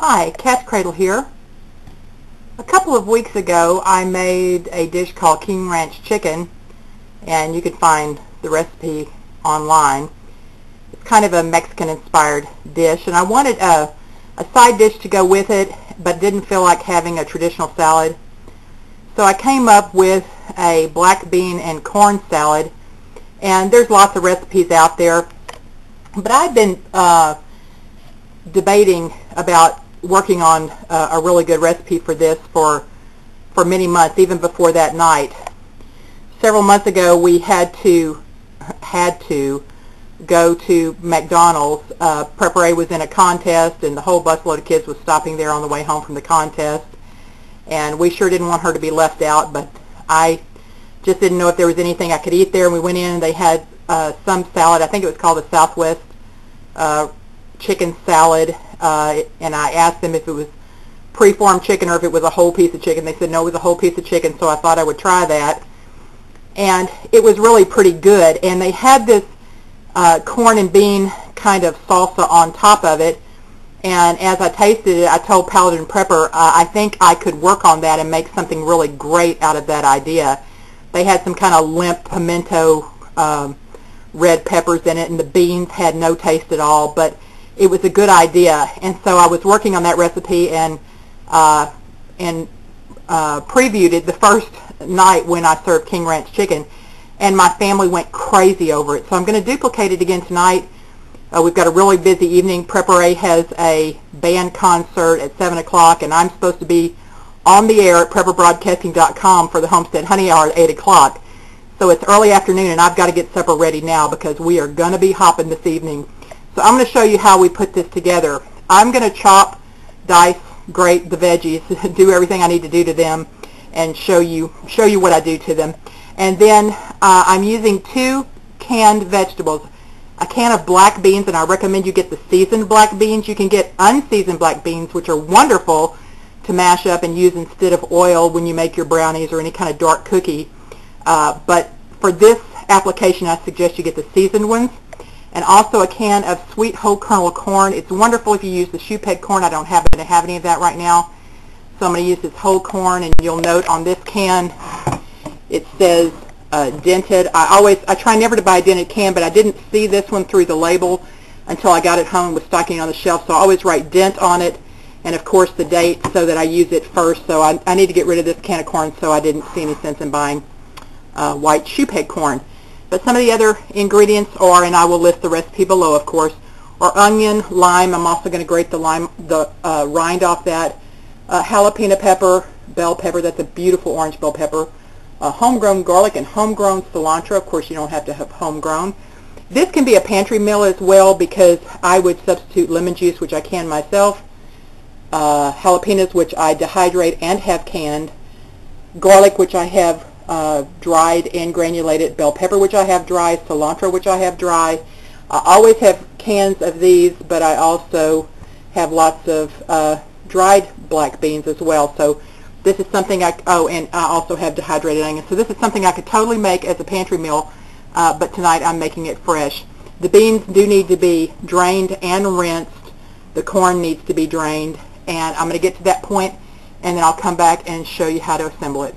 Hi, Katzcradul here. A couple of weeks ago I made a dish called King Ranch chicken, and you can find the recipe online. It's kind of a Mexican inspired dish, and I wanted a side dish to go with it, but didn't feel like having a traditional salad. So I came up with a black bean and corn salad, and there's lots of recipes out there, but I've been debating about working on a really good recipe for this for many months, even before that night. Several months ago we had to go to McDonald's. Prepare was in a contest, and the whole busload of kids was stopping there on the way home from the contest, and we sure didn't want her to be left out, but I just didn't know if there was anything I could eat there, and we went in and they had some salad. I think it was called the Southwest chicken salad, and I asked them if it was preformed chicken or if it was a whole piece of chicken. They said no, it was a whole piece of chicken, so I thought I would try that, and it was really pretty good. And they had this corn and bean kind of salsa on top of it, and as I tasted it, I told Paladin Prepper I think I could work on that and make something really great out of that idea. They had some kind of limp pimento red peppers in it, and the beans had no taste at all, but it was a good idea. And so I was working on that recipe and previewed it the first night when I served King Ranch chicken, and my family went crazy over it. So I'm going to duplicate it again tonight. We've got a really busy evening. Prepare has a band concert at 7 o'clock, and I'm supposed to be on the air at prepperbroadcasting.com for the Homestead Honey Hour at 8 o'clock. So it's early afternoon, and I've got to get supper ready now because we are going to be hopping this evening. So I'm going to show you how we put this together. I'm going to chop, dice, grate the veggies, do everything I need to do to them, and show you what I do to them. And then I'm using 2 canned vegetables, a can of black beans, and I recommend you get the seasoned black beans. You can get unseasoned black beans, which are wonderful to mash up and use instead of oil when you make your brownies or any kind of dark cookie. But for this application, I suggest you get the seasoned ones. And also a can of sweet whole kernel corn. It's wonderful if you use the shoe peg corn. I don't happen to have any of that right now, so I'm going to use this whole corn. And you'll note on this can it says dented. I try never to buy a dented can, but I didn't see this one through the label until I got it home and was stocking on the shelf, so I always write dent on it, and of course the date, so that I use it first. So I need to get rid of this can of corn, so I didn't see any sense in buying white shoe peg corn. But some of the other ingredients are, and I will list the recipe below, of course, are onion, lime. I'm also going to grate the rind off that. Jalapeno pepper, bell pepper. That's a beautiful orange bell pepper. Homegrown garlic and homegrown cilantro. Of course, you don't have to have homegrown. This can be a pantry meal as well, because I would substitute lemon juice, which I can myself. Jalapenos, which I dehydrate and have canned. Garlic, which I have dried and granulated. Bell pepper, which I have dry. Cilantro, which I have dry. I always have cans of these, but I also have lots of dried black beans as well. So this is something and I also have dehydrated onions. So this is something I could totally make as a pantry meal, but tonight I'm making it fresh. The beans do need to be drained and rinsed. The corn needs to be drained, and I'm going to get to that point, and then I'll come back and show you how to assemble it.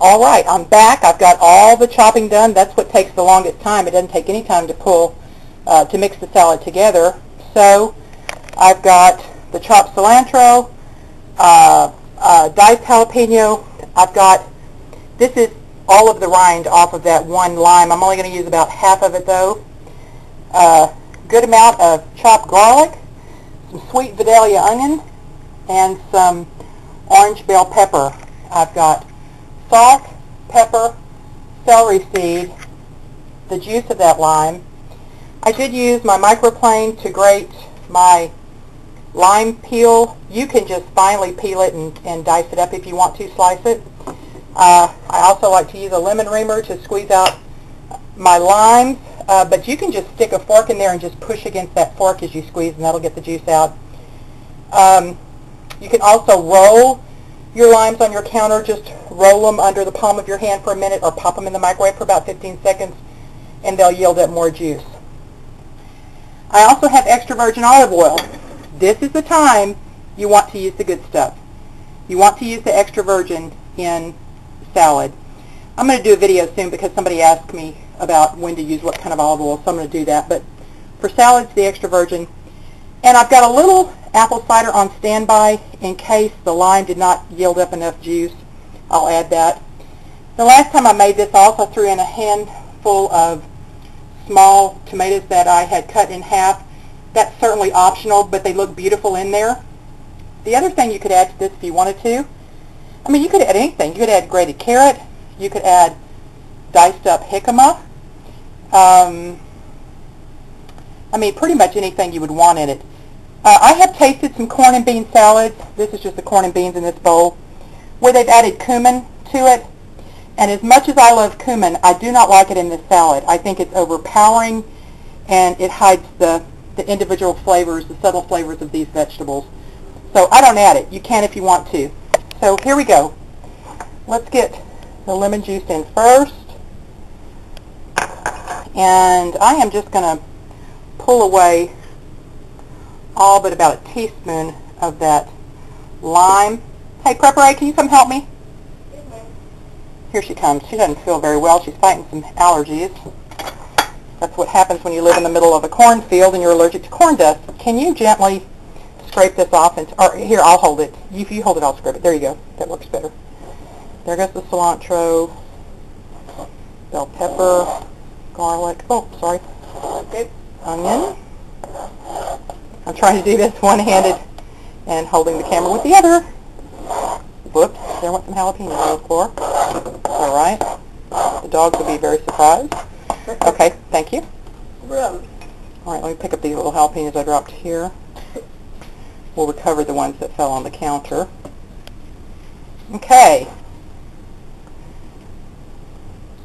All right, I'm back. I've got all the chopping done. That's what takes the longest time. It doesn't take any time to mix the salad together. So I've got the chopped cilantro, diced jalapeno. This is all of the rind off of that one lime. I'm only going to use about half of it though. Good amount of chopped garlic, some sweet Vidalia onion, and some orange bell pepper. I've got salt, pepper, celery seed, the juice of that lime. I did use my microplane to grate my lime peel. You can just finely peel it and dice it up if you want to slice it. I also like to use a lemon reamer to squeeze out my limes, but you can just stick a fork in there and just push against that fork as you squeeze, and that'll get the juice out. You can also roll your limes on your counter. Just roll them under the palm of your hand for a minute, or pop them in the microwave for about 15 seconds, and they'll yield up more juice. I also have extra virgin olive oil. this is the time you want to use the good stuff. You want to use the extra virgin in salad. I'm going to do a video soon because somebody asked me about when to use what kind of olive oil, so I'm going to do that. But for salads, the extra virgin. And I've got a little apple cider on standby in case the lime did not yield up enough juice. I'll add that. The last time I made this, I also threw in a handful of small tomatoes that I had cut in half. That's certainly optional, but they look beautiful in there. The other thing you could add to this if you wanted to, I mean, you could add anything. You could add grated carrot. You could add diced up jicama. I mean, pretty much anything you would want in it. I have tasted some corn and bean salads. This is just the corn and beans in this bowl, where they've added cumin to it. And as much as I love cumin, I do not like it in this salad. I think it's overpowering, and it hides the individual flavors, the subtle flavors of these vegetables. So I don't add it. You can if you want to. So here we go. Let's get the lemon juice in first. And I am just going to pull away all but about a teaspoon of that lime. Hey, Prepper A, can you come help me? Here she comes. She doesn't feel very well. She's fighting some allergies. That's what happens when you live in the middle of a cornfield and you're allergic to corn dust. Can you gently scrape this off? Or here, I'll hold it. If you hold it, I'll scrape it. There you go. That works better. There goes the cilantro, bell pepper, garlic. Oh, sorry. Okay. Onion. I'm trying to do this one-handed and holding the camera with the other. Whoops, there went some jalapenos on the floor. All right. The dogs will be very surprised. Okay, thank you. All right, let me pick up these little jalapenos I dropped here. We'll recover the ones that fell on the counter. Okay.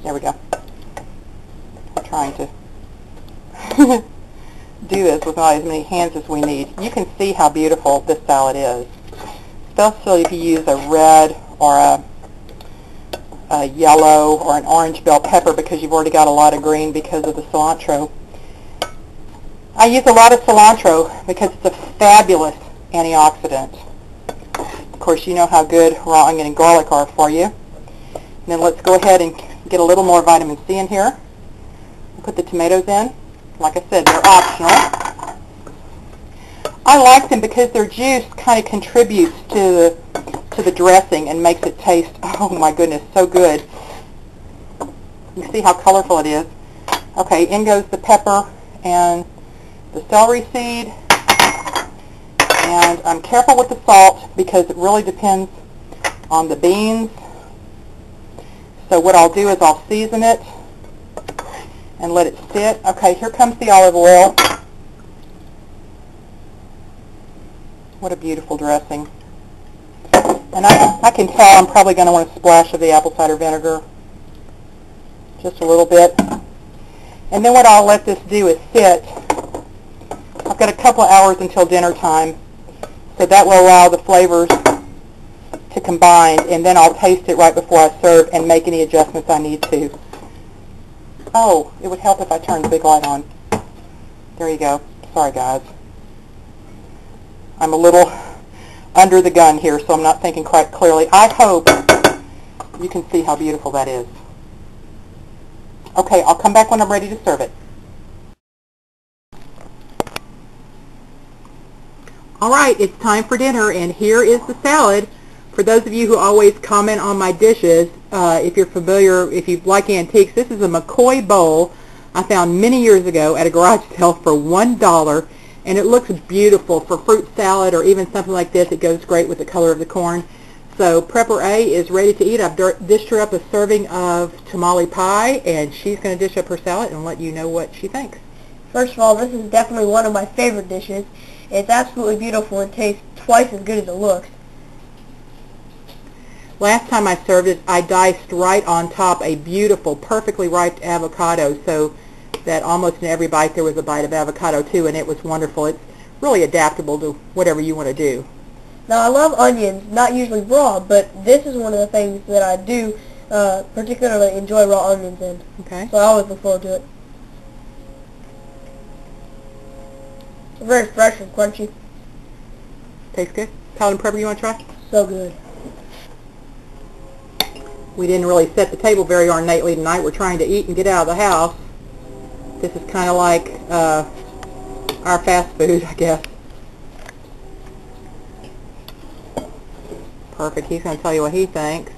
There we go. We're trying to do this with not as many hands as we need. You can see how beautiful this salad is, especially if you use a red or a yellow or an orange bell pepper, because you've already got a lot of green because of the cilantro. I use a lot of cilantro because it's a fabulous antioxidant. Of course, you know how good raw onion and garlic are for you. And then let's go ahead and get a little more vitamin C in here. Put the tomatoes in. Like I said, they're optional. I like them because their juice kind of contributes to the dressing and makes it taste, oh my goodness, so good. You see how colorful it is. Okay, in goes the pepper and the celery seed. And I'm careful with the salt because it really depends on the beans. So what I'll do is I'll season it and let it sit. Okay, here comes the olive oil. What a beautiful dressing. And I can tell I'm probably going to want a splash of the apple cider vinegar. Just a little bit. And then what I'll let this do is sit. I've got a couple of hours until dinner time, so that will allow the flavors to combine, and then I'll taste it right before I serve and make any adjustments I need to. Oh, it would help if I turned the big light on. There you go. Sorry, guys. I'm a little under the gun here, so I'm not thinking quite clearly. I hope you can see how beautiful that is. Okay, I'll come back when I'm ready to serve it. All right, it's time for dinner, and here is the salad. For those of you who always comment on my dishes, if you're familiar, if you like antiques, this is a McCoy bowl I found many years ago at a garage sale for $1, and it looks beautiful for fruit salad or even something like this. It goes great with the color of the corn. So Prepper A is ready to eat. I've dished her up a serving of tamale pie, and she's going to dish up her salad and let you know what she thinks. First of all, this is definitely one of my favorite dishes. It's absolutely beautiful and tastes twice as good as it looks. Last time I served it, I diced right on top a beautiful, perfectly ripe avocado, so that almost in every bite there was a bite of avocado too, and it was wonderful. It's really adaptable to whatever you want to do. Now, I love onions, not usually raw, but this is one of the things that I do particularly enjoy raw onions in. Okay. So I always look forward to it. It's very fresh and crunchy. Tastes good? Paladin Prepper, you want to try? So good. We didn't really set the table very ornately tonight. We're trying to eat and get out of the house. This is kind of like our fast food, I guess. Perfect. He's going to tell you what he thinks.